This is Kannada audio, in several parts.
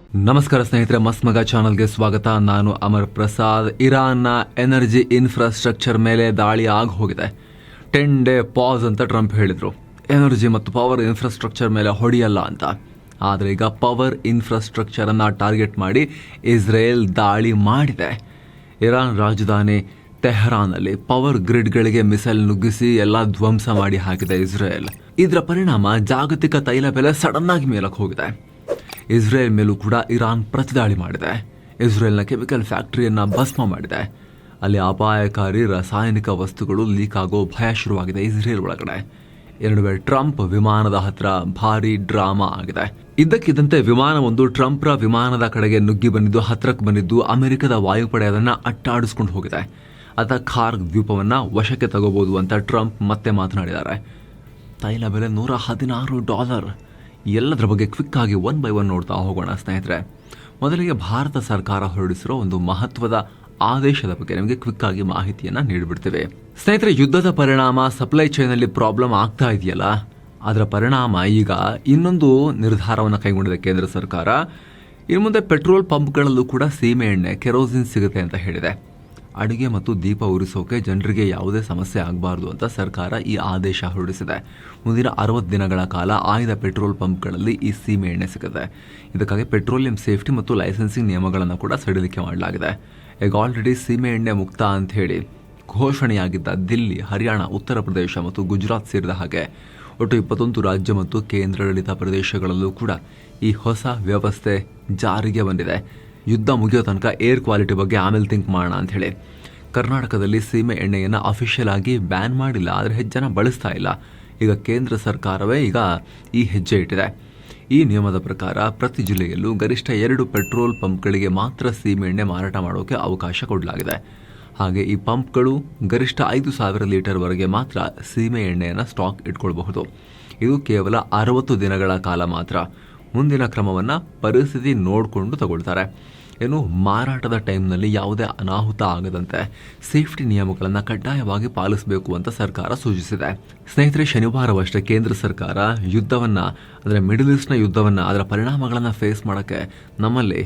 ನಮಸ್ಕಾರ ಸ್ನೇಹಿತರೆ, ಮಸ್ತ್ ಮಗ ಚಾನಲ್ಗೆ ಸ್ವಾಗತ. ನಾನು ಅಮರ್ ಪ್ರಸಾದ್. ಇರಾನ್ನ ಎನರ್ಜಿ ಇನ್ಫ್ರಾಸ್ಟ್ರಕ್ಚರ್ ಮೇಲೆ ದಾಳಿ ಆಗಿ ಹೋಗಿದೆ. 10 ಡೇ ಪಾಸ್ ಅಂತ ಟ್ರಂಪ್ ಹೇಳಿದರು. ಎನರ್ಜಿ ಮತ್ತು ಪವರ್ ಇನ್ಫ್ರಾಸ್ಟ್ರಕ್ಚರ್ ಮೇಲೆ ಹೊಡೆಯಲ್ಲ ಅಂತ. ಆದರೆ ಈಗ ಪವರ್ ಇನ್ಫ್ರಾಸ್ಟ್ರಕ್ಚರನ್ನು ಟಾರ್ಗೆಟ್ ಮಾಡಿ ಇಸ್ರೇಲ್ ದಾಳಿ ಮಾಡಿದೆ. ಇರಾನ್ ರಾಜಧಾನಿ ತೆಹರಾನಲ್ಲಿ ಪವರ್ ಗ್ರಿಡ್ಗಳಿಗೆ ಮಿಸೈಲ್ ನುಗ್ಗಿಸಿ ಎಲ್ಲ ಧ್ವಂಸ ಮಾಡಿ ಹಾಕಿದೆ ಇಸ್ರೇಲ್. ಇದರ ಪರಿಣಾಮ ಜಾಗತಿಕ ತೈಲ ಬೆಲೆ ಸಡನ್ ಆಗಿ ಮೇಲಕ್ಕೆ ಹೋಗಿದೆ. ಇಸ್ರೇಲ್ ಮೇಲೂ ಕೂಡ ಇರಾನ್ ಪ್ರತಿದಾಳಿ ಮಾಡಿದೆ. ಇಸ್ರೇಲ್ನ ಕೆಮಿಕಲ್ ಫ್ಯಾಕ್ಟರಿಯನ್ನು ಭಸ್ಮ ಮಾಡಿದೆ. ಅಲ್ಲಿ ಅಪಾಯಕಾರಿ ರಾಸಾಯನಿಕ ವಸ್ತುಗಳು ಲೀಕ್ ಆಗೋ ಭಯ ಶುರುವಾಗಿದೆ ಇಸ್ರೇಲ್ ಒಳಗಡೆ. ಈ ನಡುವೆ ಟ್ರಂಪ್ ವಿಮಾನದ ಹತ್ರ ಭಾರಿ ಡ್ರಾಮಾ ಆಗಿದೆ. ಇದ್ದಕ್ಕಿದ್ದಂತೆ ವಿಮಾನವೊಂದು ಟ್ರಂಪ್ರ ವಿಮಾನದ ಕಡೆಗೆ ನುಗ್ಗಿ ಬಂದಿದ್ದು, ಹತ್ರಕ್ಕೆ ಬಂದಿದ್ದು ಅಮೆರಿಕದ ವಾಯುಪಡೆ ಅದನ್ನು ಅಟ್ಟಾಡಿಸ್ಕೊಂಡು ಹೋಗಿದೆ. ಅದ ಖಾರ್ಗ್ ದ್ವೀಪವನ್ನು ವಶಕ್ಕೆ ತಗೋಬಹುದು ಅಂತ ಟ್ರಂಪ್ ಮತ್ತೆ ಮಾತನಾಡಿದ್ದಾರೆ. ತೈಲ ಬೆಲೆ $116. ಎಲ್ಲದರ ಬಗ್ಗೆ ಕ್ವಿಕ್ ಆಗಿ 1 by 1 ನೋಡ್ತಾ ಹೋಗೋಣ ಸ್ನೇಹಿತರೆ. ಮೊದಲಿಗೆ ಭಾರತ ಸರ್ಕಾರ ಹೊರಡಿಸಿರೋ ಒಂದು ಮಹತ್ವದ ಆದೇಶದ ಬಗ್ಗೆ ನಿಮಗೆ ಕ್ವಿಕ್ ಆಗಿ ಮಾಹಿತಿಯನ್ನು ನೀಡಿಬಿಡ್ತೇವೆ ಸ್ನೇಹಿತರೆ. ಯುದ್ಧದ ಪರಿಣಾಮ ಸಪ್ಲೈ ಚೈನಲ್ಲಿ ಪ್ರಾಬ್ಲಮ್ ಆಗ್ತಾ ಇದೆಯಲ್ಲ, ಅದರ ಪರಿಣಾಮ ಈಗ ಇನ್ನೊಂದು ನಿರ್ಧಾರವನ್ನು ಕೈಗೊಂಡಿದೆ ಕೇಂದ್ರ ಸರ್ಕಾರ. ಇನ್ನು ಮುಂದೆ ಪೆಟ್ರೋಲ್ ಪಂಪ್ಗಳಲ್ಲೂ ಕೂಡ ಸೀಮೆ ಎಣ್ಣೆ ಕೆರೋಸಿನ್ ಸಿಗುತ್ತೆ ಅಂತ ಹೇಳಿದೆ. ಅಡುಗೆ ಮತ್ತು ದೀಪ ಉರಿಸೋಕೆ ಜನರಿಗೆ ಯಾವುದೇ ಸಮಸ್ಯೆ ಆಗಬಾರ್ದು ಅಂತ ಸರ್ಕಾರ ಈ ಆದೇಶ ಹೊರಡಿಸಿದೆ. ಮುಂದಿನ 60 ದಿನಗಳ ಕಾಲ ಆಯ್ದ ಪೆಟ್ರೋಲ್ ಪಂಪ್ಗಳಲ್ಲಿ ಈ ಸೀಮೆ ಎಣ್ಣೆ ಸಿಗುತ್ತೆ. ಇದಕ್ಕಾಗಿ ಪೆಟ್ರೋಲಿಯಂ ಸೇಫ್ಟಿ ಮತ್ತು ಲೈಸೆನ್ಸಿಂಗ್ ನಿಯಮಗಳನ್ನು ಕೂಡ ಸಡಿಲಿಕೆ ಮಾಡಲಾಗಿದೆ. ಈಗ ಆಲ್ರೆಡಿ ಸೀಮೆ ಎಣ್ಣೆ ಮುಕ್ತ ಅಂತ ಹೇಳಿ ಘೋಷಣೆಯಾಗಿದ್ದ ದಿಲ್ಲಿ, ಹರಿಯಾಣ, ಉತ್ತರ ಪ್ರದೇಶ ಮತ್ತು ಗುಜರಾತ್ ಸೇರಿದ ಹಾಗೆ ಒಟ್ಟು 21 ರಾಜ್ಯ ಮತ್ತು ಕೇಂದ್ರಾಡಳಿತ ಪ್ರದೇಶಗಳಲ್ಲೂ ಕೂಡ ಈ ಹೊಸ ವ್ಯವಸ್ಥೆ ಜಾರಿಗೆ ಬಂದಿದೆ. ಯುದ್ಧ ಮುಗಿಯೋ ತನಕ ಏರ್ ಕ್ವಾಲಿಟಿ ಬಗ್ಗೆ ಆಮೇಲೆ ಥಿಂಕ್ ಮಾಡೋಣ ಅಂತ ಹೇಳಿ. ಕರ್ನಾಟಕದಲ್ಲಿ ಸೀಮೆ ಎಣ್ಣೆಯನ್ನು ಅಫಿಷಿಯಲ್ ಆಗಿ ಬ್ಯಾನ್ ಮಾಡಿಲ್ಲ, ಆದರೆ ಹೆಚ್ಚು ಜನ ಬಳಸ್ತಾ ಇಲ್ಲ. ಈಗ ಕೇಂದ್ರ ಸರ್ಕಾರವೇ ಈಗ ಈ ಹೆಜ್ಜೆ ಇಟ್ಟಿದೆ. ಈ ನಿಯಮದ ಪ್ರಕಾರ ಪ್ರತಿ ಜಿಲ್ಲೆಯಲ್ಲೂ ಗರಿಷ್ಠ 2 ಪೆಟ್ರೋಲ್ ಪಂಪ್ಗಳಿಗೆ ಮಾತ್ರ ಸೀಮೆ ಎಣ್ಣೆ ಮಾರಾಟ ಮಾಡೋಕೆ ಅವಕಾಶ ಕೊಡಲಾಗಿದೆ. ಹಾಗೆ ಈ ಪಂಪ್ಗಳು ಗರಿಷ್ಠ 5,000 ಲೀಟರ್ವರೆಗೆ ಮಾತ್ರ ಸೀಮೆ ಎಣ್ಣೆಯನ್ನು ಸ್ಟಾಕ್ ಇಟ್ಕೊಳ್ಬಹುದು. ಇದು ಕೇವಲ 60 ದಿನಗಳ ಕಾಲ ಮಾತ್ರ. ಮುಂದಿನ ಕ್ರಮವನ್ನು ಪರಿಸ್ಥಿತಿ ನೋಡಿಕೊಂಡು ತಗೊಳ್ತಾರೆ. ಏನು ಮಾರಾಟದ ಟೈಮ್ನಲ್ಲಿ ಯಾವುದೇ ಅನಾಹುತ ಆಗದಂತೆ ಸೇಫ್ಟಿ ನಿಯಮಗಳನ್ನು ಕಡ್ಡಾಯವಾಗಿ ಪಾಲಿಸಬೇಕು ಅಂತ ಸರ್ಕಾರ ಸೂಚಿಸಿದೆ. ಸ್ನೇಹಿತರೆ, ಶನಿವಾರವಷ್ಟೇ ಕೇಂದ್ರ ಸರ್ಕಾರ ಯುದ್ಧವನ್ನು, ಅಂದರೆ ಮಿಡಲ್ ಈಸ್ಟ್ನ ಯುದ್ಧವನ್ನು, ಅದರ ಪರಿಣಾಮಗಳನ್ನು ಫೇಸ್ ಮಾಡೋಕ್ಕೆ ನಮ್ಮಲ್ಲಿ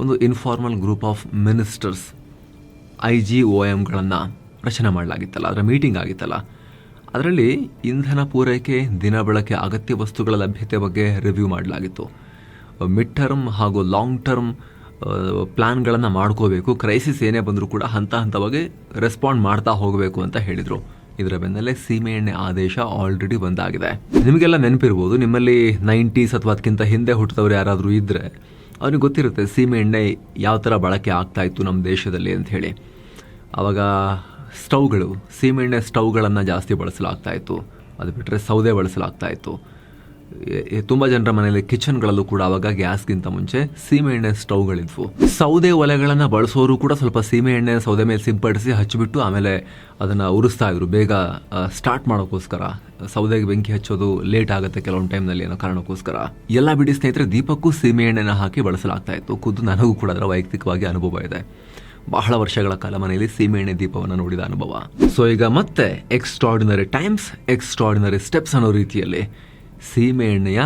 ಒಂದು ಇನ್ಫಾರ್ಮಲ್ ಗ್ರೂಪ್ ಆಫ್ ಮಿನಿಸ್ಟರ್ಸ್ IGOMಗಳನ್ನು ರಚನೆ ಮಾಡಲಾಗಿತ್ತಲ್ಲ, ಅದರ ಮೀಟಿಂಗ್ ಆಗಿತ್ತಲ್ಲ. ಅದರಲ್ಲಿ ಇಂಧನ ಪೂರೈಕೆ, ದಿನ ಬಳಕೆ ಅಗತ್ಯ ವಸ್ತುಗಳ ಲಭ್ಯತೆ ಬಗ್ಗೆ ರಿವ್ಯೂ ಮಾಡಲಾಗಿತ್ತು. ಮಿಡ್ ಟರ್ಮ್ ಹಾಗೂ ಲಾಂಗ್ ಟರ್ಮ್ ಪ್ಲ್ಯಾನ್ಗಳನ್ನು ಮಾಡ್ಕೋಬೇಕು. ಕ್ರೈಸಿಸ್ ಏನೇ ಬಂದರೂ ಕೂಡ ಹಂತವಾಗಿ ರೆಸ್ಪಾಂಡ್ ಮಾಡ್ತಾ ಹೋಗಬೇಕು ಅಂತ ಹೇಳಿದರು. ಇದರ ಬೆನ್ನಲ್ಲೇ ಸೀಮೆ ಎಣ್ಣೆ ಆದೇಶ ಆಲ್ರೆಡಿ ಬಂದಾಗಿದೆ. ನಿಮಗೆಲ್ಲ ನೆನಪಿರ್ಬೋದು, ನಿಮ್ಮಲ್ಲಿ 90s ಅಥವಾ ಅದಕ್ಕಿಂತ ಹಿಂದೆ ಹುಟ್ಟಿದವರು ಯಾರಾದರೂ ಇದ್ದರೆ ಅವ್ರಿಗೆ ಗೊತ್ತಿರುತ್ತೆ ಸೀಮೆ ಎಣ್ಣೆ ಯಾವ ಥರ ಬಳಕೆ ಆಗ್ತಾ ಇತ್ತು ನಮ್ಮ ದೇಶದಲ್ಲಿ ಅಂತ ಹೇಳಿ. ಆವಾಗ ಸ್ಟವ್ಗಳು, ಸೀಮೆಎಣ್ಣೆ ಸ್ಟವ್ಗಳನ್ನು ಜಾಸ್ತಿ ಬಳಸಲಾಗ್ತಾ ಇತ್ತು. ಅದು ಬಿಟ್ಟರೆ ಸೌದೆ ಬಳಸಲಾಗ್ತಾ ಇತ್ತು. ತುಂಬ ಜನರ ಮನೆಯಲ್ಲಿ ಕಿಚನ್ಗಳಲ್ಲೂ ಕೂಡ ಆವಾಗ ಗ್ಯಾಸ್ಗಿಂತ ಮುಂಚೆ ಸೀಮೆಎಣ್ಣೆ ಸ್ಟವ್ಗಳಿದ್ವು. ಸೌದೆ ಒಲೆಗಳನ್ನು ಬಳಸೋರು ಕೂಡ ಸ್ವಲ್ಪ ಸೀಮೆಎಣ್ಣೆ ಸೌದೆ ಮೇಲೆ ಸಿಂಪಡಿಸಿ ಹಚ್ಚಿಬಿಟ್ಟು ಆಮೇಲೆ ಅದನ್ನು ಉರಿಸ್ತಾ ಇದ್ರು, ಬೇಗ ಸ್ಟಾರ್ಟ್ ಮಾಡೋಕ್ಕೋಸ್ಕರ. ಸೌದೆಗೆ ಬೆಂಕಿ ಹಚ್ಚೋದು ಲೇಟ್ ಆಗುತ್ತೆ ಕೆಲವೊಂದು ಟೈಮ್ನಲ್ಲಿ ಅನ್ನೋ ಕಾರಣಕ್ಕೋಸ್ಕರ. ಎಲ್ಲ ಬಿಡಿ ಸ್ನೇಹಿತರೆ, ದೀಪಕ್ಕೂ ಸೀಮೆಎಣ್ಣೆನ ಹಾಕಿ ಬಳಸಲಾಗ್ತಾ ಇತ್ತು. ಖುದ್ದು ನನಗೂ ಕೂಡ ಅದರ ವೈಯಕ್ತಿಕವಾಗಿ ಅನುಭವ ಇದೆ. ಬಹಳ ವರ್ಷಗಳ ಕಾಲ ಮನೆಯಲ್ಲಿ ಸೀಮೆಎಣ್ಣೆ ದೀಪವನ್ನು ನೋಡಿದ ಅನುಭವ. ಸೊ ಈಗ ಮತ್ತೆ ಎಕ್ಸ್ಟ್ರಾರ್ಡಿನರಿ ಟೈಮ್ಸ್, ಎಕ್ಸ್ಟ್ರಾರ್ಡಿನರಿ ಸ್ಟೆಪ್ಸ್ ಅನ್ನೋ ರೀತಿಯಲ್ಲಿ ಸೀಮೆ ಎಣ್ಣೆಯ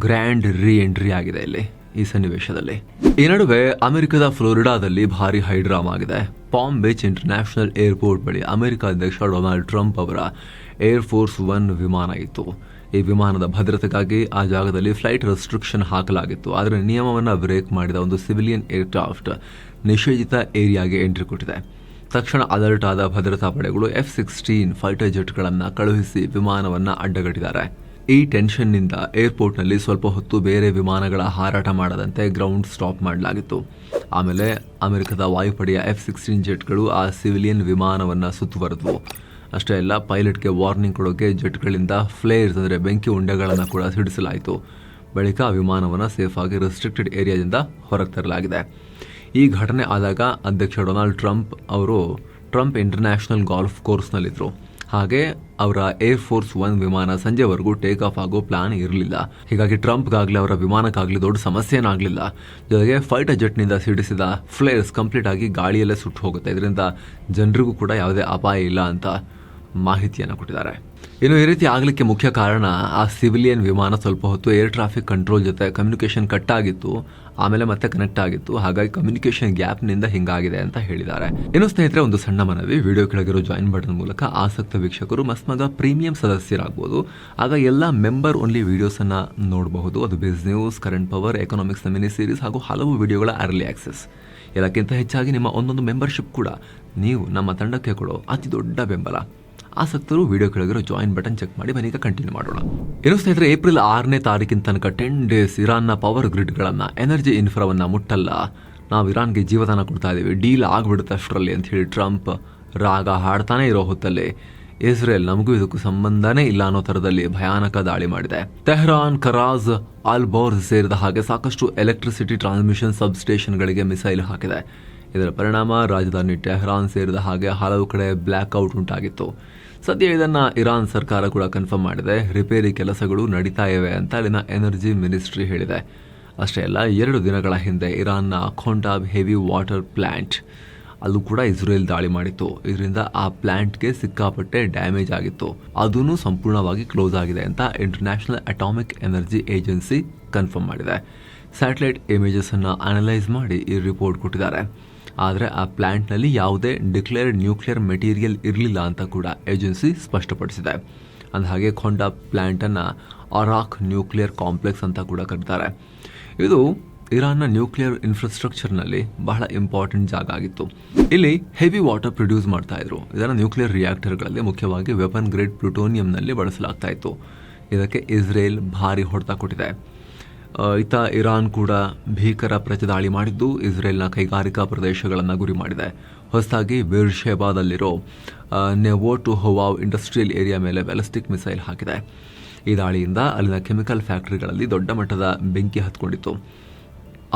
ಗ್ರ್ಯಾಂಡ್ ರೀ ಎಂಟ್ರಿ ಆಗಿದೆ ಇಲ್ಲಿ ಈ ಸನ್ನಿವೇಶದಲ್ಲಿ. ಈ ನಡುವೆ ಅಮೆರಿಕದ ಫ್ಲೋರಿಡಾದಲ್ಲಿ ಭಾರಿ ಹೈಡ್ರಾಮಾ ಆಗಿದೆ. ಪಾಮ್ ಬೀಚ್ ಇಂಟರ್ನ್ಯಾಷನಲ್ ಏರ್ಪೋರ್ಟ್ ಬಳಿ ಅಮೆರಿಕ ಅಧ್ಯಕ್ಷ ಡೊನಾಲ್ಡ್ ಟ್ರಂಪ್ ಅವರ ಏರ್ ಫೋರ್ಸ್ 1 ವಿಮಾನ ಇತ್ತು. ಈ ವಿಮಾನದ ಭದ್ರತೆಗಾಗಿ ಆ ಜಾಗದಲ್ಲಿ ಫ್ಲೈಟ್ ರೆಸ್ಟ್ರಿಕ್ಷನ್ ಹಾಕಲಾಗಿತ್ತು. ಆದರೆ ನಿಯಮವನ್ನು ಬ್ರೇಕ್ ಮಾಡಿದ ಒಂದು ಸಿವಿಲಿಯನ್ ಏರ್ಕ್ರಾಫ್ಟ್ ನಿಷೇಧಿತ ಏರಿಯಾಗೆ ಎಂಟ್ರಿ ಕೊಟ್ಟಿದೆ. ತಕ್ಷಣ ಅಲರ್ಟ್ ಆದ ಭದ್ರತಾ ಪಡೆಗಳು F-16 ಫೈಟರ್ ಜೆಟ್ಗಳನ್ನು ಕಳುಹಿಸಿ ವಿಮಾನವನ್ನು ಅಡ್ಡಗಟ್ಟಿದ್ದಾರೆ. ಈ ಟೆನ್ಷನ್ನಿಂದ ಏರ್ಪೋರ್ಟ್ನಲ್ಲಿ ಸ್ವಲ್ಪ ಹೊತ್ತು ಬೇರೆ ವಿಮಾನಗಳ ಹಾರಾಟ ಮಾಡದಂತೆ ಗ್ರೌಂಡ್ ಸ್ಟಾಪ್ ಮಾಡಲಾಗಿತ್ತು. ಆಮೇಲೆ ಅಮೆರಿಕದ ವಾಯುಪಡೆಯ F-16 ಜೆಟ್ಗಳು ಆ ಸಿವಿಲಿಯನ್ ವಿಮಾನವನ್ನು ಸುತ್ತುವರೆದವು. ಅಷ್ಟೇ ಅಲ್ಲ, ಪೈಲಟ್ಗೆ ವಾರ್ನಿಂಗ್ ಕೊಡೋಕೆ ಜೆಟ್ಗಳಿಂದ ಫ್ಲೇರ್ಸ್, ಅಂದರೆ ಬೆಂಕಿ ಉಂಡೆಗಳನ್ನು ಕೂಡ ಸಿಡಿಸಲಾಯಿತು. ಬಳಿಕ ವಿಮಾನವನ್ನು ಸೇಫಾಗಿ ರೆಸ್ಟ್ರಿಕ್ಟೆಡ್ ಏರಿಯಾದಿಂದ ಹೊರಗೆ ತರಲಾಗಿದೆ. ಈ ಘಟನೆ ಆದಾಗ ಅಧ್ಯಕ್ಷ ಡೊನಾಲ್ಡ್ ಟ್ರಂಪ್ ಅವರು ಟ್ರಂಪ್ ಇಂಟರ್ನ್ಯಾಷನಲ್ ಗಾಲ್ಫ್ ಕೋರ್ಸ್ನಲ್ಲಿದ್ದರು. ಹಾಗೆ ಅವರ ಏರ್ ಫೋರ್ಸ್ 1 ವಿಮಾನ ಸಂಜೆವರೆಗೂ ಟೇಕ್ ಆಫ್ ಆಗೋ ಪ್ಲಾನ್ ಇರಲಿಲ್ಲ. ಹೀಗಾಗಿ ಟ್ರಂಪ್ಗಾಗಲಿ ಅವರ ವಿಮಾನಕ್ಕಾಗಲಿ ದೊಡ್ಡ ಸಮಸ್ಯೆ ಏನಾಗಲಿಲ್ಲ. ಜೊತೆಗೆ ಫೈಟರ್ ಜೆಟ್ನಿಂದ ಸಿಡಿಸಿದ ಫ್ಲೇರ್ಸ್ ಕಂಪ್ಲೀಟ್ ಆಗಿ ಗಾಳಿಯಲ್ಲೇ ಸುಟ್ಟು ಹೋಗುತ್ತೆ. ಇದರಿಂದ ಜನರಿಗೂ ಕೂಡ ಯಾವುದೇ ಅಪಾಯ ಇಲ್ಲ ಅಂತ ಮಾಹಿತಿಯನ್ನು ಕೊಟ್ಟಿದ್ದಾರೆ. ಇನ್ನು ಈ ರೀತಿ ಆಗಲಿಕ್ಕೆ ಮುಖ್ಯ ಕಾರಣ ಆ ಸಿವಿಲಿಯನ್ ವಿಮಾನ ಸ್ವಲ್ಪ ಹೊತ್ತು ಏರ್ ಟ್ರಾಫಿಕ್ ಕಂಟ್ರೋಲ್ ಜೊತೆ ಕಮ್ಯುನಿಕೇಷನ್ ಕಟ್ ಆಗಿತ್ತು, ಆಮೇಲೆ ಮತ್ತೆ ಕನೆಕ್ಟ್ ಆಗಿತ್ತು. ಹಾಗಾಗಿ ಕಮ್ಯುನಿಕೇಷನ್ ಗ್ಯಾಪ್ನಿಂದ ಹಿಂಗಾಗಿದೆ ಅಂತ ಹೇಳಿದ್ದಾರೆ. ಇನ್ನು ಸ್ನೇಹಿತರೆ, ಒಂದು ಸಣ್ಣ ಮನವಿ, ವಿಡಿಯೋ ಕೆಳಗಿರೋ ಜಾಯಿನ್ ಬಟನ್ ಮೂಲಕ ಆಸಕ್ತ ವೀಕ್ಷಕರು ಮಸ್ಮಗ ಪ್ರೀಮಿಯಂ ಸದಸ್ಯರಾಗಬಹುದು. ಆಗ ಎಲ್ಲ ಮೆಂಬರ್ ಓನ್ಲಿ ವಿಡಿಯೋಸ್ ಅನ್ನ ನೋಡಬಹುದು. ಅದು ಬಿಸ್ news, current power, economics mini series ಹಾಗೂ ಹಲವು ವಿಡಿಯೋಗಳ ಅರ್ಲಿ ಆಕ್ಸೆಸ್. ಎಲ್ಲಕ್ಕಿಂತ ಹೆಚ್ಚಾಗಿ ನಿಮ್ಮ ಒಂದೊಂದು ಮೆಂಬರ್ಶಿಪ್ ಕೂಡ ನೀವು ನಮ್ಮ ತಂಡಕ್ಕೆ ಕೊಡೋ ಅತಿ ದೊಡ್ಡ ಬೆಂಬಲ. ಆಸಕ್ತರು ವಿಡಿಯೋ ಕೆಳಗಿರೋ ಜಾಯಿನ್ ಬಟನ್ ಚೆಕ್ ಮಾಡಿ ಬನ್ನಿ, ಈಗ ಕಂಟಿನ್ಯೂ ಮಾಡೋಣ. ಇನ್ನು ಸ್ನೇಹಿತರೆ, ಏಪ್ರಿಲ್ 6ನೇ ತಾರೀಕಿನ ತನಕ 10 ಡೇಸ್ ಇರಾನ್ನ ಪವರ್ ಗ್ರಿಡ್ಗಳನ್ನು, ಎನರ್ಜಿ ಇನ್ಫ್ರಾವನ್ನು ಮುಟ್ಟಲ್ಲ, ನಾವು ಇರಾನ್ಗೆ ಜೀವದಾನ ಕೊಡ್ತಾ ಇದ್ದೀವಿ, ಡೀಲ್ ಆಗ್ಬಿಡುತ್ತೆ ಅಷ್ಟರಲ್ಲಿ ಅಂತ ಹೇಳಿ ಟ್ರಂಪ್ ರಾಗ ಹಾಡ್ತಾನೆ ಇರೋ ಹೊತ್ತಲ್ಲಿ ಇಸ್ರೇಲ್ ನಮಗೂ ಇದಕ್ಕೂ ಸಂಬಂಧನೇ ಇಲ್ಲ ಅನ್ನೋ ಥರದಲ್ಲಿ ಭಯಾನಕ ದಾಳಿ ಮಾಡಿದೆ. ತೆಹರಾನ್, ಕರಾಜ್, ಅಲ್ಬೋರ್ಸ್ ಸೇರಿದ ಹಾಗೆ ಸಾಕಷ್ಟು ಎಲೆಕ್ಟ್ರಿಸಿಟಿ ಟ್ರಾನ್ಸ್ಮಿಷನ್ ಸಬ್ ಸ್ಟೇಷನ್ಗಳಿಗೆ ಮಿಸೈಲ್ ಹಾಕಿದೆ. ಇದರ ಪರಿಣಾಮ ರಾಜಧಾನಿ ಟೆಹರಾನ್ ಸೇರಿದ ಹಾಗೆ ಹಲವು ಕಡೆ ಬ್ಲ್ಯಾಕ್ ಔಟ್ ಉಂಟಾಗಿತ್ತು. ಸದ್ಯ ಇದನ್ನ ಇರಾನ್ ಸರ್ಕಾರ ಕೂಡ ಕನ್ಫರ್ಮ್ ಮಾಡಿದೆ. ರಿಪೇರಿ ಕೆಲಸಗಳು ನಡೀತಾ ಇವೆ ಅಂತ ಅಲ್ಲಿನ ಎನರ್ಜಿ ಮಿನಿಸ್ಟ್ರಿ ಹೇಳಿದೆ. ಅಷ್ಟೇ ಅಲ್ಲ, 2 ದಿನಗಳ ಹಿಂದೆ ಇರಾನ್ನ ಖೊಂಡಾಬ್ ಹೆವಿ ವಾಟರ್ ಪ್ಲಾಂಟ್ ಅಲ್ಲೂ ಕೂಡ ಇಸ್ರೇಲ್ ದಾಳಿ ಮಾಡಿತ್ತು. ಇದರಿಂದ ಆ ಪ್ಲಾಂಟ್ಗೆ ಸಿಕ್ಕಾಪಟ್ಟೆ ಡ್ಯಾಮೇಜ್ ಆಗಿತ್ತು. ಅದೂ ಸಂಪೂರ್ಣವಾಗಿ ಕ್ಲೋಸ್ ಆಗಿದೆ ಅಂತ international atomic energy agency confirm ಮಾಡಿದೆ. ಸ್ಯಾಟಲೈಟ್ ಇಮೇಜಸ್ ಅನ್ನು ಅನಲೈಸ್ ಮಾಡಿ ಈ ರಿಪೋರ್ಟ್ ಕೊಟ್ಟಿದ್ದಾರೆ. ಆದರೆ ಆ ಪ್ಲಾಂಟ್ನಲ್ಲಿ ಯಾವುದೇ ಡಿಕ್ಲೇರ್ಡ್ ನ್ಯೂಕ್ಲಿಯರ್ ಮೆಟೀರಿಯಲ್ ಇರಲಿಲ್ಲ ಅಂತ ಕೂಡ ಏಜೆನ್ಸಿ ಸ್ಪಷ್ಟಪಡಿಸಿದೆ. ಅಂದಹಾಗೆ ಖೊಂಡಾಬ್ ಪ್ಲಾಂಟನ್ನು ಅರಾಕ್ ನ್ಯೂಕ್ಲಿಯರ್ ಕಾಂಪ್ಲೆಕ್ಸ್ ಅಂತ ಕೂಡ ಕರೀತಾರೆ. ಇದು ಇರಾನ್ನ ನ್ಯೂಕ್ಲಿಯರ್ ಇನ್ಫ್ರಾಸ್ಟ್ರಕ್ಚರ್ನಲ್ಲಿ ಬಹಳ ಇಂಪಾರ್ಟೆಂಟ್ ಜಾಗ ಆಗಿತ್ತು. ಇಲ್ಲಿ ಹೆವಿ ವಾಟರ್ ಪ್ರೊಡ್ಯೂಸ್ ಮಾಡ್ತಾ ಇದ್ರು. ಇದನ್ನು ನ್ಯೂಕ್ಲಿಯರ್ ರಿಯಾಕ್ಟರ್ಗಳಲ್ಲಿ, ಮುಖ್ಯವಾಗಿ ವೆಪನ್ ಗ್ರೇಡ್ ಪ್ಲುಟೋನಿಯಂನಲ್ಲಿ ಬಳಸಲಾಗ್ತಾ ಇತ್ತು. ಇದಕ್ಕೆ ಇಸ್ರೇಲ್ ಭಾರಿ ಹೊಡೆತ ಕೊಟ್ಟಿದೆ. ಇತ್ತ ಇರಾನ್ ಕೂಡ ಭೀಕರ ಪ್ರತಿದಾಳಿ ಮಾಡಿದ್ದು ಇಸ್ರೇಲ್ನ ಕೈಗಾರಿಕಾ ಪ್ರದೇಶಗಳನ್ನು ಗುರಿ ಮಾಡಿದೆ. ಹೊಸದಾಗಿ ಬೇರ್ಷೆಬಾದಲ್ಲಿರೋ ನೆವೋಟು ಹೋವಾವ್ ಇಂಡಸ್ಟ್ರಿಯಲ್ ಏರಿಯಾ ಮೇಲೆ ಬ್ಯಾಲಿಸ್ಟಿಕ್ ಮಿಸೈಲ್ ಹಾಕಿದೆ. ಈ ದಾಳಿಯಿಂದ ಅಲ್ಲಿನ ಕೆಮಿಕಲ್ ಫ್ಯಾಕ್ಟರಿಗಳಲ್ಲಿ ದೊಡ್ಡ ಮಟ್ಟದ ಬೆಂಕಿ ಹತ್ಕೊಂಡಿತ್ತು.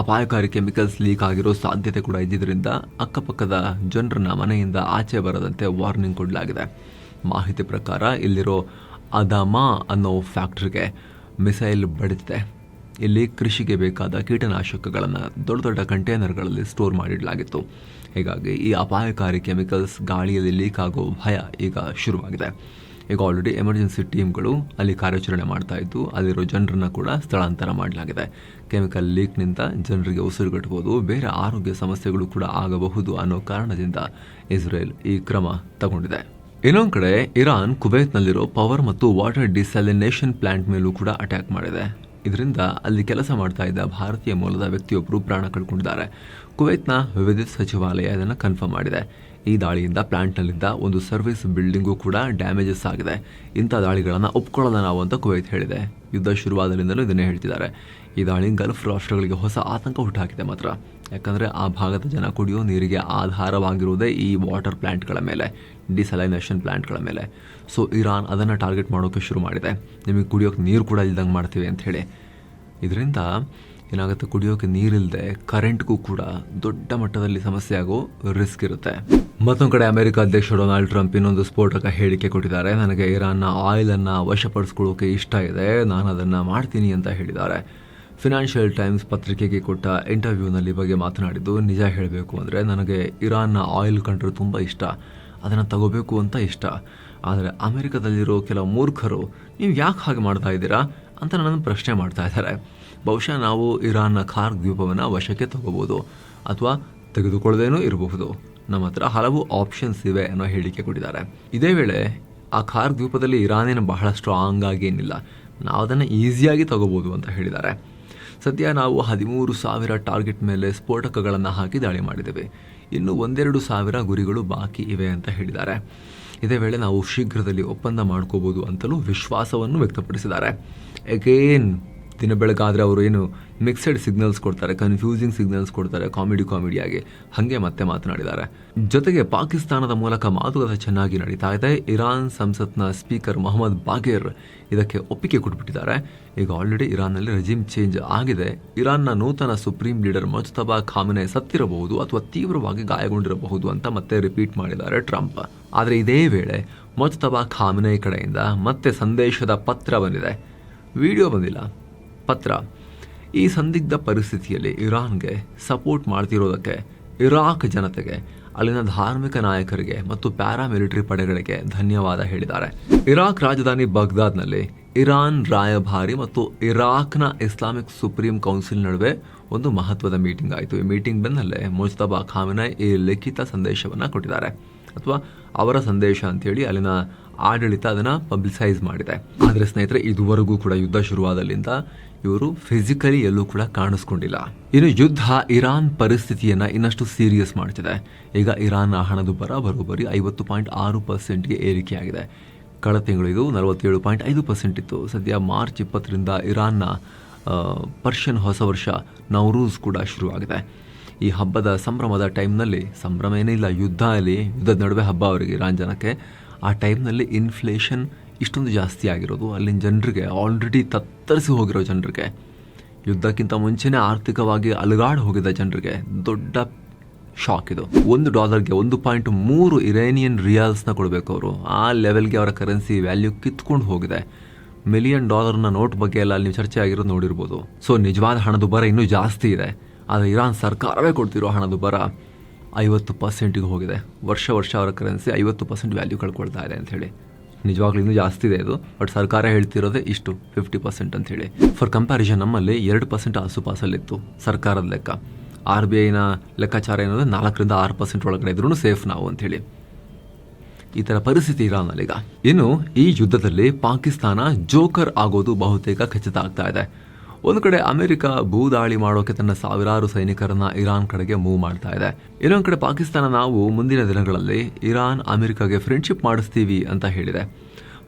ಅಪಾಯಕಾರಿ ಕೆಮಿಕಲ್ಸ್ ಲೀಕ್ ಆಗಿರೋ ಸಾಧ್ಯತೆ ಕೂಡ ಇದ್ದಿದ್ದರಿಂದ ಅಕ್ಕಪಕ್ಕದ ಜನರನ್ನ ಮನೆಯಿಂದ ಆಚೆ ಬರದಂತೆ ವಾರ್ನಿಂಗ್ ಕೊಡಲಾಗಿದೆ. ಮಾಹಿತಿ ಪ್ರಕಾರ ಇಲ್ಲಿರೋ ಅದಾಮಾ ಅನ್ನೋ ಫ್ಯಾಕ್ಟರಿಗೆ ಮಿಸೈಲ್ ಬಡಿದಿದೆ. ಇಲ್ಲಿ ಕೃಷಿಗೆ ಬೇಕಾದ ಕೀಟನಾಶಕಗಳನ್ನು ದೊಡ್ಡ ದೊಡ್ಡ ಕಂಟೈನರ್ಗಳಲ್ಲಿ ಸ್ಟೋರ್ ಮಾಡಿಡಲಾಗಿತ್ತು. ಹೀಗಾಗಿ ಈ ಅಪಾಯಕಾರಿ ಕೆಮಿಕಲ್ಸ್ ಗಾಳಿಯಲ್ಲಿ ಲೀಕ್ ಆಗೋ ಭಯ ಈಗ ಶುರುವಾಗಿದೆ. ಈಗ ಆಲ್ರೆಡಿ ಎಮರ್ಜೆನ್ಸಿ ಟೀಮ್ಗಳು ಅಲ್ಲಿ ಕಾರ್ಯಾಚರಣೆ ಮಾಡ್ತಾ ಇದ್ದು ಅಲ್ಲಿರೋ ಜನರನ್ನು ಕೂಡ ಸ್ಥಳಾಂತರ ಮಾಡಲಾಗಿದೆ. ಕೆಮಿಕಲ್ ಲೀಕ್ನಿಂದ ಜನರಿಗೆ ಉಸಿರುಗಟ್ಟಬಹುದು, ಬೇರೆ ಆರೋಗ್ಯ ಸಮಸ್ಯೆಗಳು ಕೂಡ ಆಗಬಹುದು ಅನ್ನೋ ಕಾರಣದಿಂದ ಇಸ್ರೇಲ್ ಈ ಕ್ರಮ ತಗೊಂಡಿದೆ. ಇನ್ನೊಂದು ಕಡೆ ಇರಾನ್ ಕುವೈತ್ನಲ್ಲಿರೋ ಪವರ್ ಮತ್ತು ವಾಟರ್ ಡಿಸ್ಯಾಲಿನೇಷನ್ ಪ್ಲಾಂಟ್ ಮೇಲೂ ಕೂಡ ಅಟ್ಯಾಕ್ ಮಾಡಿದೆ. ಇದರಿಂದ ಅಲ್ಲಿ ಕೆಲಸ ಮಾಡ್ತಾ ಇದ್ದ ಭಾರತೀಯ ಮೂಲದ ವ್ಯಕ್ತಿಯೊಬ್ಬರು ಪ್ರಾಣ ಕಳ್ಕೊಂಡಿದ್ದಾರೆ. ಕುವೈತ್ನ ವಿದ್ಯುತ್ ಸಚಿವಾಲಯ ಇದನ್ನು ಕನ್ಫರ್ಮ್ ಮಾಡಿದೆ. ಈ ದಾಳಿಯಿಂದ ಪ್ಲಾಂಟ್ನಲ್ಲಿದ್ದ ಒಂದು ಸರ್ವಿಸ್ ಬಿಲ್ಡಿಂಗು ಕೂಡ ಡ್ಯಾಮೇಜಸ್ ಆಗಿದೆ. ಇಂಥ ದಾಳಿಗಳನ್ನು ಒಪ್ಕೊಳ್ಳೋಣ ನಾವು ಅಂತ ಕುವೈತ್ ಹೇಳಿದೆ. ಯುದ್ಧ ಶುರುವಾದರಿಂದಲೂ ಇದನ್ನೇ ಹೇಳ್ತಿದ್ದಾರೆ. ಈ ದಾಳಿ ಗಲ್ಫ್ ರಾಷ್ಟ್ರಗಳಿಗೆ ಹೊಸ ಆತಂಕ ಹುಟ್ಟಾಕಿದೆ ಮಾತ್ರ. ಯಾಕಂದರೆ ಆ ಭಾಗದ ಜನ ಕುಡಿಯೋ ನೀರಿಗೆ ಆಧಾರವಾಗಿರುವುದೇ ಈ ವಾಟರ್ ಪ್ಲಾಂಟ್ಗಳ ಮೇಲೆ, ಡಿಸಲೈನೇಷನ್ ಪ್ಲಾಂಟ್ಗಳ ಮೇಲೆ. ಸೊ ಇರಾನ್ ಅದನ್ನು ಟಾರ್ಗೆಟ್ ಮಾಡೋಕ್ಕೆ ಶುರು ಮಾಡಿದೆ. ನಿಮಗೆ ಕುಡಿಯೋಕೆ ನೀರು ಕೂಡ ಇಲ್ದಂಗೆ ಮಾಡ್ತೀವಿ ಅಂತ ಹೇಳಿ. ಇದರಿಂದ ಏನಾಗುತ್ತೆ, ಕುಡಿಯೋಕೆ ನೀರಿಲ್ಲದೆ ಕರೆಂಟ್ಗೂ ಕೂಡ ದೊಡ್ಡ ಮಟ್ಟದಲ್ಲಿ ಸಮಸ್ಯೆ ಆಗೋ ರಿಸ್ಕ್ ಇರುತ್ತೆ. ಮತ್ತೊಂದು ಕಡೆ ಅಮೆರಿಕ ಅಧ್ಯಕ್ಷ ಡೊನಾಲ್ಡ್ ಟ್ರಂಪ್ ಇನ್ನೊಂದು ಸ್ಫೋಟಕ ಹೇಳಿಕೆ ಕೊಟ್ಟಿದ್ದಾರೆ. ನನಗೆ ಇರಾನ್ನ ಆಯಿಲನ್ನು ವಶಪಡಿಸ್ಕೊಳ್ಳೋಕೆ ಇಷ್ಟ ಇದೆ, ನಾನು ಅದನ್ನು ಮಾಡ್ತೀನಿ ಅಂತ ಹೇಳಿದ್ದಾರೆ. ಫಿನಾನ್ಷಿಯಲ್ ಟೈಮ್ಸ್ ಪತ್ರಿಕೆಗೆ ಕೊಟ್ಟ ಇಂಟರ್ವ್ಯೂನಲ್ಲಿ ಬಗ್ಗೆ ಮಾತನಾಡಿದ್ದು, ನಿಜ ಹೇಳಬೇಕು ಅಂದರೆ ನನಗೆ ಇರಾನ್ನ ಆಯಿಲ್ ಕಂಡ್ರೆ ತುಂಬ ಇಷ್ಟ, ಅದನ್ನು ತಗೋಬೇಕು ಅಂತ ಇಷ್ಟ. ಆದರೆ ಅಮೆರಿಕದಲ್ಲಿರೋ ಕೆಲವು ಮೂರ್ಖರು ನೀವು ಯಾಕೆ ಹಾಗೆ ಮಾಡ್ತಾ ಇದ್ದೀರಾ ಅಂತ ನನ್ನನ್ನು ಪ್ರಶ್ನೆ ಮಾಡ್ತಾ ಇದ್ದಾರೆ. ಬಹುಶಃ ನಾವು ಇರಾನ್ನ ಖಾರ್ ದ್ವೀಪವನ್ನು ವಶಕ್ಕೆ ತಗೋಬೋದು ಅಥವಾ ತೆಗೆದುಕೊಳ್ಳದೇನೂ ಇರಬಹುದು. ನಮ್ಮ ಹತ್ರ ಹಲವು ಆಪ್ಷನ್ಸ್ ಇವೆ ಅನ್ನೋ ಹೇಳಿಕೆ ಕೊಟ್ಟಿದ್ದಾರೆ. ಇದೇ ವೇಳೆ ಆ ಖಾರ್ ದ್ವೀಪದಲ್ಲಿ ಇರಾನೇನು ಬಹಳ ಸ್ಟ್ರಾಂಗ್ ಆಗಿ ಏನಿಲ್ಲ, ನಾವು ಅದನ್ನು ಈಸಿಯಾಗಿ ತಗೋಬೋದು ಅಂತ ಹೇಳಿದ್ದಾರೆ. ಸದ್ಯ ನಾವು 13,000 ಟಾರ್ಗೆಟ್ ಮೇಲೆ ಸ್ಫೋಟಕಗಳನ್ನು ಹಾಕಿ ದಾಳಿ ಮಾಡಿದ್ದೇವೆ. ಇನ್ನು 1-2 ಗುರಿಗಳು ಬಾಕಿ ಇವೆ ಅಂತ ಹೇಳಿದ್ದಾರೆ. ಇದೇ ವೇಳೆ ನಾವು ಶೀಘ್ರದಲ್ಲಿ ಒಪ್ಪಂದ ಮಾಡ್ಕೋಬೋದು ಅಂತಲೂ ವಿಶ್ವಾಸವನ್ನು ವ್ಯಕ್ತಪಡಿಸಿದ್ದಾರೆ. ಅಗೇನ್ ದಿನ ಬೆಳಗಾದರೆ ಅವರು ಏನು ಮಿಕ್ಸೆಡ್ ಸಿಗ್ನಲ್ಸ್ ಕೊಡ್ತಾರೆ, ಕನ್ಫ್ಯೂಸಿಂಗ್ ಸಿಗ್ನಲ್ಸ್ ಕೊಡ್ತಾರೆ, ಕಾಮಿಡಿಯಾಗಿ ಹಾಗೆ ಮತ್ತೆ ಮಾತನಾಡಿದ್ದಾರೆ. ಜೊತೆಗೆ ಪಾಕಿಸ್ತಾನದ ಮೂಲಕ ಮಾತುಕತೆ ಚೆನ್ನಾಗಿ ನಡೀತಾ ಇದೆ. ಇರಾನ್ ಸಂಸತ್ನ ಸ್ಪೀಕರ್ ಮೊಹಮ್ಮದ್ ಬಾಗೇರ್ ಇದಕ್ಕೆ ಒಪ್ಪಿಗೆ ಕೊಟ್ಬಿಟ್ಟಿದ್ದಾರೆ. ಈಗ ಆಲ್ರೆಡಿ ಇರಾನ್ನಲ್ಲಿ ರೆಜಿಮ್ ಚೇಂಜ್ ಆಗಿದೆ. ಇರಾನ್ನ ನೂತನ ಸುಪ್ರೀಂ ಲೀಡರ್ ಮೊಜ್ತಬಾ ಖಾಮೆನಿ ಸತ್ತಿರಬಹುದು ಅಥವಾ ತೀವ್ರವಾಗಿ ಗಾಯಗೊಂಡಿರಬಹುದು ಅಂತ ಮತ್ತೆ ರಿಪೀಟ್ ಮಾಡಿದ್ದಾರೆ ಟ್ರಂಪ್. ಆದರೆ ಇದೇ ವೇಳೆ ಮೊಜ್ತಬಾ ಖಾಮೆನಿ ಕಡೆಯಿಂದ ಮತ್ತೆ ಸಂದೇಶದ ಪತ್ರ ಬಂದಿದೆ, ವಿಡಿಯೋ ಬಂದಿಲ್ಲ, ಪತ್ರ. ಈ ಸಂದಿಗ್ಧ ಪರಿಸ್ಥಿತಿಯಲ್ಲಿ ಇರಾನ್ಗೆ ಸಪೋರ್ಟ್ ಮಾಡ್ತಿರೋದಕ್ಕೆ ಇರಾಕ್ ಜನತೆಗೆ ಅಲ್ಲಿನ ಧಾರ್ಮಿಕ ನಾಯಕರಿಗೆ ಮತ್ತು ಪ್ಯಾರಾಮಿಲಿಟರಿ ಪಡೆಗಳಿಗೆ ಧನ್ಯವಾದ ಹೇಳಿದ್ದಾರೆ. ಇರಾಕ್ ರಾಜಧಾನಿ ಬಗ್ದಾದ್ನಲ್ಲಿ ಇರಾನ್ ರಾಯಭಾರಿ ಮತ್ತು ಇರಾಕ್ನ ಇಸ್ಲಾಮಿಕ್ ಸುಪ್ರೀಂ ಕೌನ್ಸಿಲ್ ನಡುವೆ ಒಂದು ಮಹತ್ವದ ಮೀಟಿಂಗ್ ಆಯಿತು. ಈ ಮೀಟಿಂಗ್ ಬೆನ್ನಲ್ಲೇ ಮುಜ್ತಬಾ ಖಾಮೆನೈ ಈ ಲಿಖಿತ ಸಂದೇಶವನ್ನು ಕೊಟ್ಟಿದ್ದಾರೆ, ಅಥವಾ ಅವರ ಸಂದೇಶ ಅಂತೇಳಿ ಅಲ್ಲಿನ ಆಡಳಿತ ಅದನ್ನು ಪಬ್ಲಿಸೈಸ್ ಮಾಡಿದೆ. ಆದರೆ ಸ್ನೇಹಿತರೆ, ಇದುವರೆಗೂ ಕೂಡ ಯುದ್ಧ ಶುರುವಾದಲ್ಲಿಂದ ಇವರು ಫಿಸಿಕಲಿ ಎಲ್ಲೂ ಕೂಡ ಕಾಣಿಸ್ಕೊಂಡಿಲ್ಲ. ಇನ್ನು ಯುದ್ಧ ಇರಾನ್ ಪರಿಸ್ಥಿತಿಯನ್ನು ಇನ್ನಷ್ಟು ಸೀರಿಯಸ್ ಮಾಡ್ತಿದೆ. ಈಗ ಇರಾನ್ನ ಹಣದುಬ್ಬರ ಬರೋಬ್ಬರಿ 50.6%ಗೆ ಏರಿಕೆಯಾಗಿದೆ. ಕಳೆದ ತಿಂಗಳು ಇದು 47.5% ಇತ್ತು. ಸದ್ಯ ಮಾರ್ಚ್ 20ರಿಂದ ಇರಾನ್ನ ಪರ್ಷಿಯನ್ ಹೊಸ ವರ್ಷ ನವರೂಸ್ ಕೂಡ ಶುರುವಾಗಿದೆ. ಈ ಹಬ್ಬದ ಸಂಭ್ರಮದ ಟೈಮ್ನಲ್ಲಿ, ಸಂಭ್ರಮ ಏನಿಲ್ಲ, ಯುದ್ಧದ ನಡುವೆ ಹಬ್ಬ ಅವರಿಗೆ ಇರಾನ್ ಜನಕ್ಕೆ. ಆ ಟೈಮ್ನಲ್ಲಿ ಇನ್ಫ್ಲೇಷನ್ ಇಷ್ಟೊಂದು ಜಾಸ್ತಿ ಆಗಿರೋದು ಅಲ್ಲಿನ ಜನರಿಗೆ, ಆಲ್ರೆಡಿ ತತ್ತರಿಸಿ ಹೋಗಿರೋ ಜನರಿಗೆ, ಯುದ್ಧಕ್ಕಿಂತ ಮುಂಚೆನೇ ಆರ್ಥಿಕವಾಗಿ ಅಲುಗಾಡಿ ಹೋಗಿದ್ದ ಜನರಿಗೆ ದೊಡ್ಡ ಶಾಕ್ ಇದು. $1ಗೆ 1.3 ಇರಾನಿಯನ್ ರಿಯಾಲ್ಸ್ನ ಕೊಡಬೇಕು ಅವರು. ಆ ಲೆವೆಲ್ಗೆ ಅವರ ಕರೆನ್ಸಿ ವ್ಯಾಲ್ಯೂ ಕಿತ್ಕೊಂಡು ಹೋಗಿದೆ. $1 ಮಿಲಿಯನ್ ನೋಟ್ ಬಗ್ಗೆ ಎಲ್ಲ ಅಲ್ಲಿ ಚರ್ಚೆ ಆಗಿರೋದು ನೋಡಿರ್ಬೋದು. ಸೊ ನಿಜವಾದ ಹಣದುಬ್ಬರ ಇನ್ನೂ ಜಾಸ್ತಿ ಇದೆ. ಆದರೆ ಇರಾನ್ ಸರ್ಕಾರವೇ ಕೊಡ್ತಿರೋ ಹಣದುಬ್ಬರ 50%ಗೆ ಹೋಗಿದೆ. ವರ್ಷ ಅವರ ಕರೆನ್ಸಿ 50% ವ್ಯಾಲ್ಯೂ ಕಳ್ಕೊಳ್ತಾ ಇದೆ ಅಂತ ಹೇಳಿ. ನಿಜವಾಗ್ಲೂ ಇನ್ನೂ ಜಾಸ್ತಿ ಇದೆ ಇದು, ಬಟ್ ಸರ್ಕಾರ ಹೇಳ್ತಿರೋದೇ ಇಷ್ಟು 50% ಅಂತ ಹೇಳಿ. ಫಾರ್ ಕಂಪ್ಯಾರಿಸನ್, ನಮ್ಮಲ್ಲಿ 2% ಆಸುಪಾಸಲ್ಲಿತ್ತು ಸರ್ಕಾರದ ಲೆಕ್ಕ. RBIನ ಲೆಕ್ಕಾಚಾರ ಏನಂದರೆ 4ರಿಂದ 6% ಒಳಗಡೆ ಇದ್ರೂ ಸೇಫ್ ನಾವು ಅಂಥೇಳಿ. ಈ ಥರ ಪರಿಸ್ಥಿತಿ ಇರಾನ್ನಲ್ಲೀಗ. ಇನ್ನು ಈ ಯುದ್ಧದಲ್ಲಿ ಪಾಕಿಸ್ತಾನ ಜೋಕರ್ ಆಗೋದು ಬಹುತೇಕ ಖಚಿತ ಆಗ್ತಾ ಇದೆ. ಒಂದು ಕಡೆ ಅಮೆರಿಕ ಭೂದಾಳಿ ಮಾಡೋಕೆ ತನ್ನ ಸಾವಿರಾರು ಸೈನಿಕರನ್ನ ಇರಾನ್ ಕಡೆಗೆ ಮೂವ್ ಮಾಡ್ತಾ ಇದೆ. ಇನ್ನೊಂದು ಕಡೆ ಪಾಕಿಸ್ತಾನ ನಾವು ಮುಂದಿನ ದಿನಗಳಲ್ಲಿ ಇರಾನ್ ಅಮೆರಿಕಾಗೆ ಫ್ರೆಂಡ್ಶಿಪ್ ಮಾಡಿಸ್ತೀವಿ ಅಂತ ಹೇಳಿದೆ.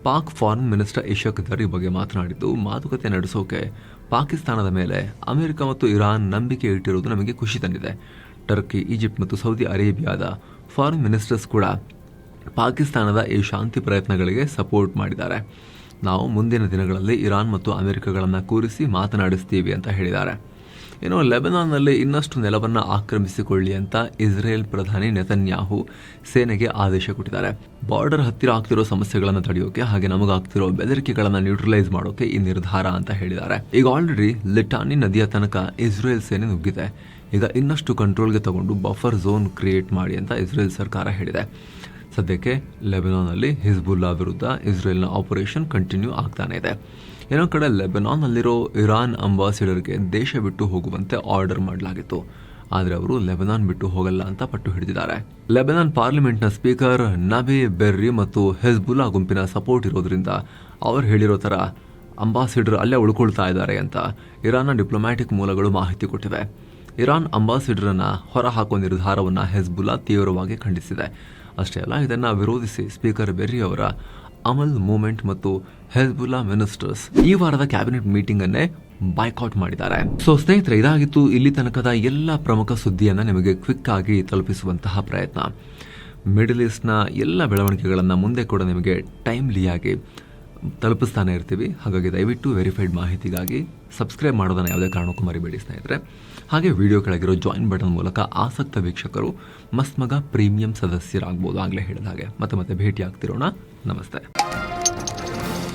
ಪಾಕ್ ಫಾರಿನ್ ಮಿನಿಸ್ಟರ್ ಇಶಕ್ ದರ್ ಈ ಬಗ್ಗೆ ಮಾತನಾಡಿದ್ದು, ಮಾತುಕತೆ ನಡೆಸೋಕೆ ಪಾಕಿಸ್ತಾನದ ಮೇಲೆ ಅಮೆರಿಕ ಮತ್ತು ಇರಾನ್ ನಂಬಿಕೆ ಇಟ್ಟಿರುವುದು ನಮಗೆ ಖುಷಿ ತಂದಿದೆ. ಟರ್ಕಿ, ಈಜಿಪ್ಟ್ ಮತ್ತು ಸೌದಿ ಅರೇಬಿಯಾದ ಫಾರಿನ್ ಮಿನಿಸ್ಟರ್ಸ್ ಕೂಡ ಪಾಕಿಸ್ತಾನದ ಈ ಶಾಂತಿ ಪ್ರಯತ್ನಗಳಿಗೆ ಸಪೋರ್ಟ್ ಮಾಡಿದ್ದಾರೆ. ನಾವು ಮುಂದಿನ ದಿನಗಳಲ್ಲಿ ಇರಾನ್ ಮತ್ತು ಅಮೆರಿಕಗಳನ್ನು ಕೂರಿಸಿ ಮಾತನಾಡಿಸ್ತೀವಿ ಅಂತ ಹೇಳಿದ್ದಾರೆ. ಇನ್ನು ಲೆಬನಾನ್ನಲ್ಲಿ ಇನ್ನಷ್ಟು ನೆಲವನ್ನು ಆಕ್ರಮಿಸಿಕೊಳ್ಳಿ ಅಂತ ಇಸ್ರೇಲ್ ಪ್ರಧಾನಿ ನೆತನ್ಯಾಹು ಸೇನೆಗೆ ಆದೇಶ ಕೊಟ್ಟಿದ್ದಾರೆ. ಬಾರ್ಡರ್ ಹತ್ತಿರ ಆಗ್ತಿರೋ ಸಮಸ್ಯೆಗಳನ್ನು ತಡೆಯೋಕೆ, ಹಾಗೆ ನಮಗಾಗ್ತಿರೋ ಬೆದರಿಕೆಗಳನ್ನು ನ್ಯೂಟ್ರಲೈಸ್ ಮಾಡೋಕೆ ಈ ನಿರ್ಧಾರ ಅಂತ ಹೇಳಿದ್ದಾರೆ. ಈಗ ಆಲ್ರೆಡಿ ಲಿಟಾನಿ ನದಿಯ ತನಕ ಇಸ್ರೇಲ್ ಸೇನೆ ನುಗ್ಗಿದೆ. ಈಗ ಇನ್ನಷ್ಟು ಕಂಟ್ರೋಲ್ಗೆ ತಗೊಂಡು ಬಫರ್ ಝೋನ್ ಕ್ರಿಯೇಟ್ ಮಾಡಿ ಅಂತ ಇಸ್ರೇಲ್ ಸರ್ಕಾರ ಹೇಳಿದೆ. ಸದ್ಯಕ್ಕೆ ಲೆಬನಾನ್ನಲ್ಲಿ ಹಿಜ್ಬುಲ್ಲಾ ವಿರುದ್ಧ ಇಸ್ರೇಲ್ನ ಆಪರೇಷನ್ ಕಂಟಿನ್ಯೂ ಆಗ್ತಾನೆ ಇದೆ. ಇನ್ನೊಂದು ಕಡೆ ಲೆಬನಾನ್ನಲ್ಲಿರೋ ಇರಾನ್ ಅಂಬಾಸಿಡರ್ಗೆ ದೇಶ ಬಿಟ್ಟು ಹೋಗುವಂತೆ ಆರ್ಡರ್ ಮಾಡಲಾಗಿತ್ತು. ಆದರೆ ಅವರು ಲೆಬನಾನ್ ಬಿಟ್ಟು ಹೋಗಲ್ಲ ಅಂತ ಪಟ್ಟು ಹಿಡಿದಿದ್ದಾರೆ. ಲೆಬನಾನ್ ಪಾರ್ಲಿಮೆಂಟ್ನ ಸ್ಪೀಕರ್ ನಬಿ ಬೆರ್ರಿ ಮತ್ತು ಹಿಜ್ಬುಲ್ಲಾ ಗುಂಪಿನ ಸಪೋರ್ಟ್ ಇರೋದ್ರಿಂದ ಅವರು ಹೇಳಿರೋ ಥರ ಅಂಬಾಸಿಡರ್ ಅಲ್ಲೇ ಉಳ್ಕೊಳ್ತಾ ಇದ್ದಾರೆ ಅಂತ ಇರಾನ್ನ ಡಿಪ್ಲೊಮ್ಯಾಟಿಕ್ ಮೂಲಗಳು ಮಾಹಿತಿ ಕೊಟ್ಟಿವೆ. ಇರಾನ್ ಅಂಬಾಸಿಡರನ್ನು ಹೊರಹಾಕುವ ನಿರ್ಧಾರವನ್ನು ಹಿಜ್ಬುಲ್ಲಾ ತೀವ್ರವಾಗಿ ಖಂಡಿಸಿದೆ. ಅಷ್ಟೇ ಅಲ್ಲ, ಇದನ್ನು ವಿರೋಧಿಸಿ ಸ್ಪೀಕರ್ ಬೆರ್ರಿ ಅವರ ಅಮಲ್ ಮೂವ್ಮೆಂಟ್ ಮತ್ತು ಹಿಜ್ಬುಲ್ಲಾ ಮಿನಿಸ್ಟರ್ಸ್ ಈ ವಾರದ ಕ್ಯಾಬಿನೆಟ್ ಮೀಟಿಂಗ್ ಅನ್ನೇ ಬಾಯ್ಕಾಟ್ ಮಾಡಿದ್ದಾರೆ. ಸೊ ಸ್ನೇಹಿತರೆ, ಇದಾಗಿತ್ತು ಇಲ್ಲಿ ತನಕದ ಎಲ್ಲ ಪ್ರಮುಖ ಸುದ್ದಿಯನ್ನು ನಿಮಗೆ ಕ್ವಿಕ್ ಆಗಿ ತಲುಪಿಸುವಂತಹ ಪ್ರಯತ್ನ. ಮಿಡಲ್ ಈಸ್ಟ್ನ ಎಲ್ಲ ಬೆಳವಣಿಗೆಗಳನ್ನು ಮುಂದೆ ಕೂಡ ನಿಮಗೆ ಟೈಮ್ಲಿಯಾಗಿ ತಲುಪಿಸ್ತಾನೆ ಇರ್ತೀವಿ. ಹಾಗಾಗಿ ದಯವಿಟ್ಟು ವೆರಿಫೈಡ್ ಮಾಹಿತಿಗಾಗಿ ಸಬ್ಸ್ಕ್ರೈಬ್ ಮಾಡೋದನ್ನು ಯಾವುದೇ ಕಾರಣಕ್ಕೂ ಮರಿಬೇಡಿ ಸ್ನೇಹಿತರೆ. ಹಾಗೆ ವಿಡಿಯೋ ಕೆಳಗಿರೋ ಜಾಯಿನ್ ಬಟನ್ ಮೂಲಕ ಆಸಕ್ತ ವೀಕ್ಷಕರು ಮಸ್ತ್ ಮಗ ಪ್ರೀಮಿಯಂ ಸದಸ್ಯರಾಗ್ಬೋದು. ಆಗಲೇ ಹೇಳಿದ ಹಾಗೆ ಮತ್ತೆ ಭೇಟಿ ಆಗ್ತಿರೋಣ. ನಮಸ್ತೆ.